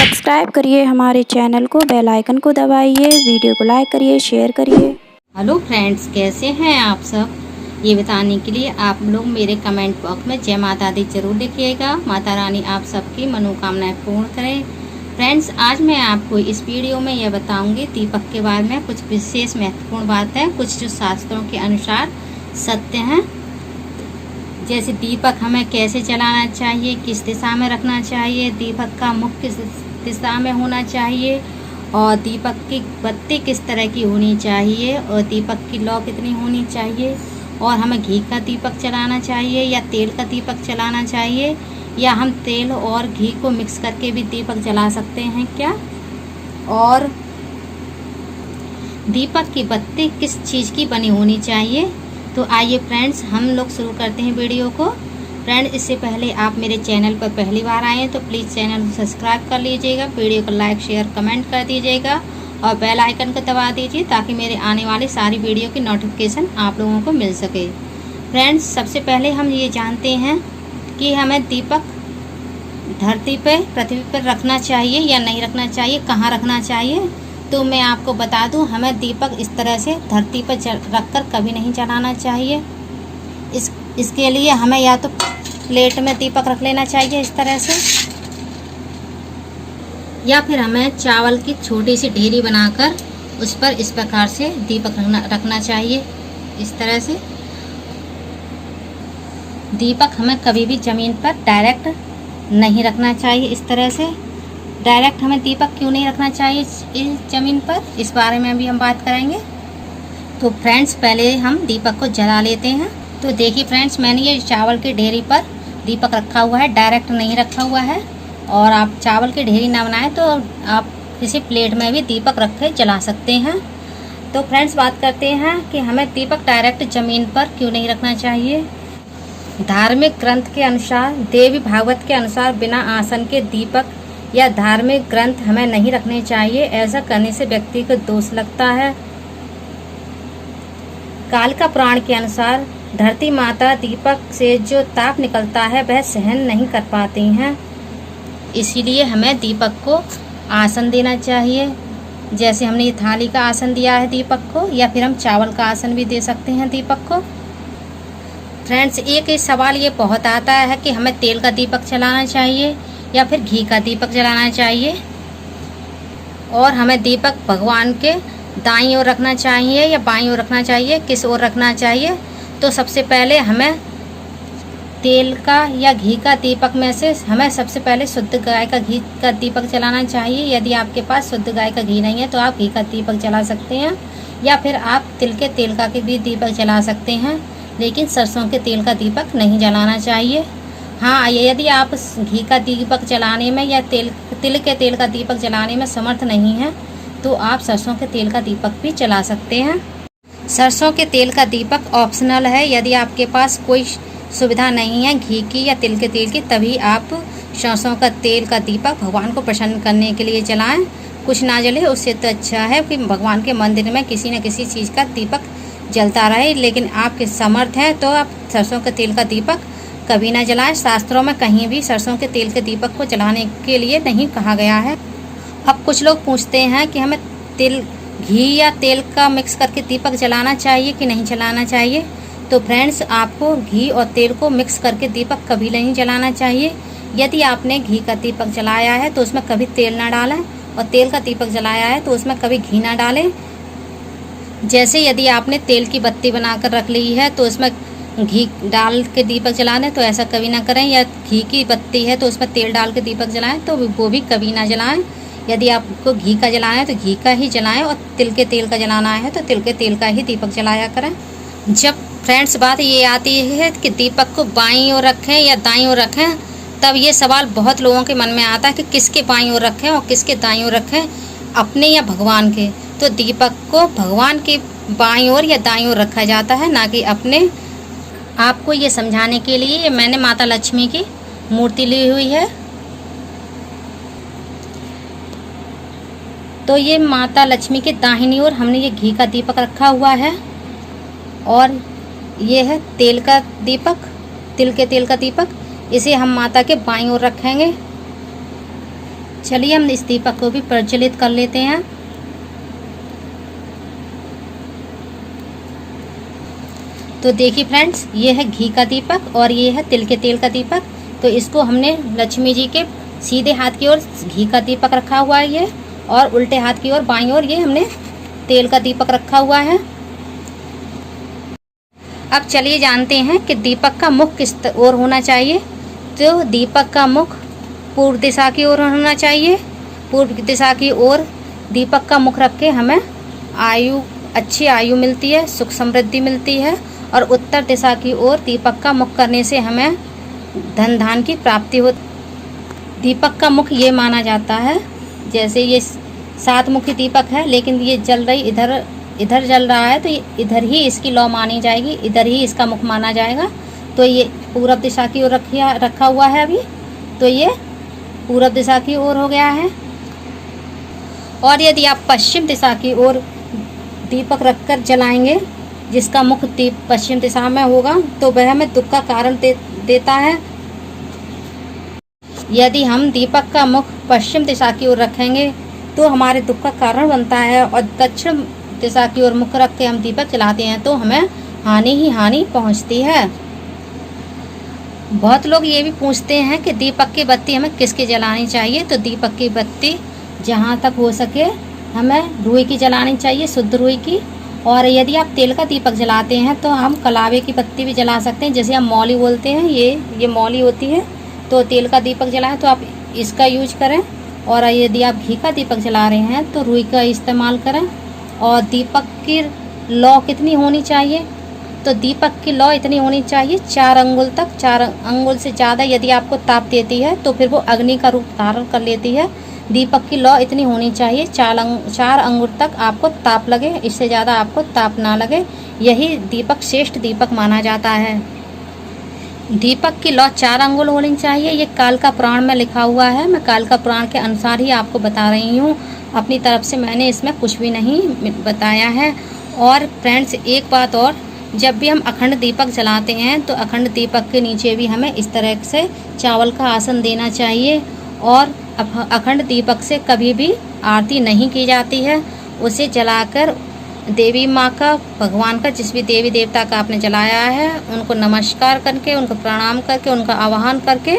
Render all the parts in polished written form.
Subscribe करिए हमारे channel को, बेल आइकन को दबाइए, वीडियो को लाइक करिए, शेयर करिए। हेलो फ्रेंड्स, कैसे हैं आप सब? ये बताने के लिए आप लोग मेरे कमेंट बॉक्स में जय माता दी जरूर लिखिएगा। माता रानी आप सबकी मनोकामनाएं पूर्ण करें। फ्रेंड्स, आज मैं आपको इस वीडियो में यह बताऊंगी दीपक के बारे में कुछ विशेष महत्वपूर्ण बात है, कुछ जो शास्त्रों के अनुसार सत्य हैं। जैसे दीपक हमें कैसे जलाना चाहिए, किस दिशा में रखना चाहिए, दीपक का मुख किस दिशा में होना चाहिए, और दीपक की बत्ती किस तरह की होनी चाहिए, और दीपक की लौ कितनी होनी चाहिए, और हमें घी का दीपक जलाना चाहिए या तेल का दीपक जलाना चाहिए, या हम तेल और घी को मिक्स करके भी दीपक जला सकते हैं क्या, और दीपक की बत्ती किस चीज़ की बनी होनी चाहिए। तो आइए फ्रेंड्स, हम लोग शुरू करते हैं वीडियो को। फ्रेंड्स, इससे पहले आप मेरे चैनल पर पहली बार आए हैं तो प्लीज़ चैनल को सब्सक्राइब कर लीजिएगा, वीडियो को लाइक शेयर कमेंट कर दीजिएगा और बेल आइकन को दबा दीजिए ताकि मेरे आने वाली सारी वीडियो की नोटिफिकेशन आप लोगों को मिल सके। फ्रेंड्स, सबसे पहले हम ये जानते हैं कि हमें दीपक धरती पर, पृथ्वी पर रखना चाहिए या नहीं रखना चाहिए, कहाँ रखना चाहिए। तो मैं आपको बता दूं, हमें दीपक इस तरह से धरती पर रखकर कभी नहीं जलाना चाहिए। इसके लिए हमें या तो प्लेट में दीपक रख लेना चाहिए इस तरह से, या फिर हमें चावल की छोटी सी ढेरी बनाकर उस पर इस प्रकार से दीपक रखना चाहिए इस तरह से। दीपक हमें कभी भी ज़मीन पर डायरेक्ट नहीं रखना चाहिए इस तरह से। डायरेक्ट हमें दीपक क्यों नहीं रखना चाहिए इस ज़मीन पर, इस बारे में भी हम बात करेंगे। तो फ्रेंड्स, पहले हम दीपक को जला लेते हैं। तो देखिए फ्रेंड्स, मैंने ये चावल की ढेरी पर दीपक रखा हुआ है, डायरेक्ट नहीं रखा हुआ है। और आप चावल की ढेरी ना बनाएं तो आप किसी प्लेट में भी दीपक रख के जला सकते हैं। तो फ्रेंड्स, बात करते हैं कि हमें दीपक डायरेक्ट ज़मीन पर क्यों नहीं रखना चाहिए। धार्मिक ग्रंथ के अनुसार, देवी भागवत के अनुसार, बिना आसन के दीपक या धार्मिक ग्रंथ हमें नहीं रखने चाहिए। ऐसा करने से व्यक्ति को दोष लगता है। कालिका पुराण के अनुसार धरती माता दीपक से जो ताप निकलता है वह सहन नहीं कर पाती हैं, इसीलिए हमें दीपक को आसन देना चाहिए। जैसे हमने ये थाली का आसन दिया है दीपक को, या फिर हम चावल का आसन भी दे सकते हैं दीपक को। फ्रेंड्स, एक सवाल ये बहुत आता है कि हमें तेल का दीपक जलाना चाहिए या फिर घी का दीपक जलाना चाहिए, और हमें दीपक भगवान के दाईं ओर रखना चाहिए या बाईं ओर रखना चाहिए, किस ओर रखना चाहिए। तो सबसे पहले हमें तेल का या घी का दीपक में से हमें सबसे पहले शुद्ध गाय का घी का दीपक जलाना चाहिए। यदि आपके पास शुद्ध गाय का घी नहीं है तो आप घी का दीपक जला सकते हैं, या फिर आप तिल के तेल का भी दीपक जला सकते हैं, लेकिन सरसों के तेल का दीपक नहीं जलाना चाहिए। हाँ, यदि आप घी का दीपक जलाने में या तिल के तेल का दीपक जलाने में समर्थ नहीं हैं तो आप सरसों के तेल का दीपक भी जला सकते हैं। सरसों के तेल का दीपक ऑप्शनल है। यदि आपके पास कोई सुविधा नहीं है घी की या तिल के तेल की, तभी आप सरसों का तेल का दीपक भगवान को प्रसन्न करने के लिए जलाएं। कुछ ना जले उससे तो अच्छा है कि भगवान के मंदिर में किसी न किसी चीज़ का दीपक जलता रहे। लेकिन आपके समर्थ है तो आप सरसों के तेल का दीपक कभी ना जलाएं। शास्त्रों में कहीं भी सरसों के तेल के दीपक को जलाने के लिए नहीं कहा गया है। अब कुछ लोग पूछते हैं कि हमें घी या तेल का मिक्स करके दीपक जलाना चाहिए कि नहीं जलाना चाहिए। तो फ्रेंड्स, आपको घी और तेल को मिक्स करके दीपक कभी नहीं जलाना चाहिए। यदि आपने घी का दीपक जलाया है तो उसमें कभी तेल ना डालें, और तेल का दीपक जलाया है तो उसमें कभी घी ना डालें। जैसे यदि आपने तेल की बत्ती बनाकर रख ली है तो उसमें घी डाल के दीपक जला दें तो ऐसा कभी ना करें, या घी की बत्ती है तो उसमें तेल डाल के दीपक जलाएं तो वो भी कभी ना जलाएं। यदि आपको घी का जलाना है तो घी का ही जलाएं, और तिल के तेल का जलाना है तो तिल के तेल का ही दीपक जलाया करें। जब फ्रेंड्स बात ये आती है कि दीपक को बाईं ओर रखें या दाईं ओर रखें, तब ये सवाल बहुत लोगों के मन में आता है कि किसके बाईं ओर रखें और किसके दाईं ओर रखें, अपने या भगवान के। तो दीपक को भगवान के बाईं ओर या दाईं ओर रखा जाता है, ना कि अपने। आपको ये समझाने के लिए मैंने माता लक्ष्मी की मूर्ति ली हुई है। तो ये माता लक्ष्मी के दाहिनी ओर हमने ये घी का दीपक रखा हुआ है, और ये है तेल का दीपक, तिल के तेल का दीपक। इसे हम माता के बाईं ओर रखेंगे। चलिए हम इस दीपक को भी प्रज्वलित कर लेते हैं। तो देखिए फ्रेंड्स, ये है घी का दीपक और ये है तिल के तेल का दीपक। तो इसको हमने लक्ष्मी जी के सीधे हाथ की ओर घी का दीपक रखा हुआ है ये, और उल्टे हाथ की ओर बाईं ओर ये हमने तेल का दीपक रखा हुआ है। अब चलिए जानते हैं कि दीपक का मुख किस ओर होना चाहिए। तो दीपक का मुख पूर्व दिशा की ओर होना चाहिए। पूर्व दिशा की ओर दीपक का मुख रख के हमें अच्छी आयु मिलती है, सुख समृद्धि मिलती है। और उत्तर दिशा की ओर दीपक का मुख करने से हमें धन धान की प्राप्ति हो। दीपक का मुख ये माना जाता है, जैसे ये 7 मुखी दीपक है, लेकिन ये जल रही इधर जल रहा है, तो ये इधर ही इसकी लौ मानी जाएगी, इधर ही इसका मुख माना जाएगा। तो ये पूर्व दिशा की ओर रखा हुआ है अभी, तो ये पूर्व दिशा की ओर हो गया है। और यदि आप पश्चिम दिशा की ओर दीपक रखकर जलाएंगे, जिसका मुख पश्चिम दिशा में होगा, तो वह हमें दुख का कारण देता है। यदि हम दीपक का मुख पश्चिम दिशा की ओर रखेंगे तो हमारे दुख का कारण बनता है, और दक्षिण दिशा की ओर मुख रख के हम दीपक जलाते हैं तो हमें हानि ही हानि पहुंचती है। बहुत लोग ये भी पूछते हैं कि दीपक की बत्ती हमें किसकी जलानी चाहिए। तो दीपक की बत्ती जहाँ तक हो सके हमें रुई की जलानी चाहिए, शुद्ध रुई की। और यदि आप तेल का दीपक जलाते हैं तो हम कलावे की बत्ती भी जला सकते हैं, जैसे हम मौली बोलते हैं, ये मौली होती है। तो तेल का दीपक जलाएं तो आप इसका यूज करें, और यदि आप घी का दीपक जला रहे हैं तो रुई का इस्तेमाल करें। और दीपक की लौ कितनी होनी चाहिए, तो दीपक की लौ इतनी होनी चाहिए 4 अंगुल तक। 4 अंगुल से ज़्यादा यदि आपको ताप देती है तो फिर वो अग्नि का रूप धारण कर लेती है। दीपक की लौ इतनी होनी चाहिए 4 अंगुल तक आपको ताप लगे, इससे ज़्यादा आपको ताप ना लगे। यही दीपक श्रेष्ठ दीपक माना जाता है। दीपक की लौ 4 अंगुल होनी चाहिए। ये कालिका पुराण में लिखा हुआ है, मैं कालिका पुराण के अनुसार ही आपको बता रही हूँ, अपनी तरफ से मैंने इसमें कुछ भी नहीं बताया है। और फ्रेंड्स, एक बात और, जब भी हम अखंड दीपक जलाते हैं तो अखंड दीपक के नीचे भी हमें इस तरह से चावल का आसन देना चाहिए। और अखंड दीपक से कभी भी आरती नहीं की जाती है। उसे जलाकर देवी माँ का, भगवान का, जिस भी देवी देवता का आपने जलाया है उनको नमस्कार करके, उनको प्रणाम करके, उनका आवाहन करके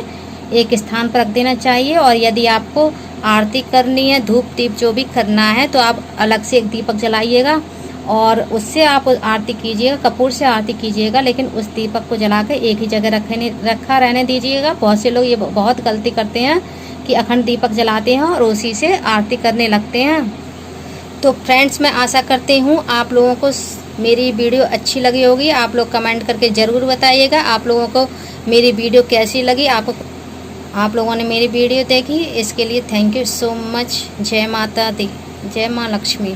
एक स्थान पर रख देना चाहिए। और यदि आपको आरती करनी है, धूप दीप जो भी करना है, तो आप अलग से एक दीपक जलाइएगा और उससे आप आरती कीजिएगा, कपूर से आरती कीजिएगा, लेकिन उस दीपक को जला के एक ही जगह रखा रहने दीजिएगा। बहुत से लोग ये बहुत गलती करते हैं कि अखंड दीपक जलाते हैं और उसी से आरती करने लगते हैं। तो फ्रेंड्स, मैं आशा करती हूँ आप लोगों को मेरी वीडियो अच्छी लगी होगी। आप लोग कमेंट करके ज़रूर बताइएगा आप लोगों को मेरी वीडियो कैसी लगी। आप लोगों ने मेरी वीडियो देखी, इसके लिए थैंक यू सो मच। जय माता दी, जय माँ लक्ष्मी।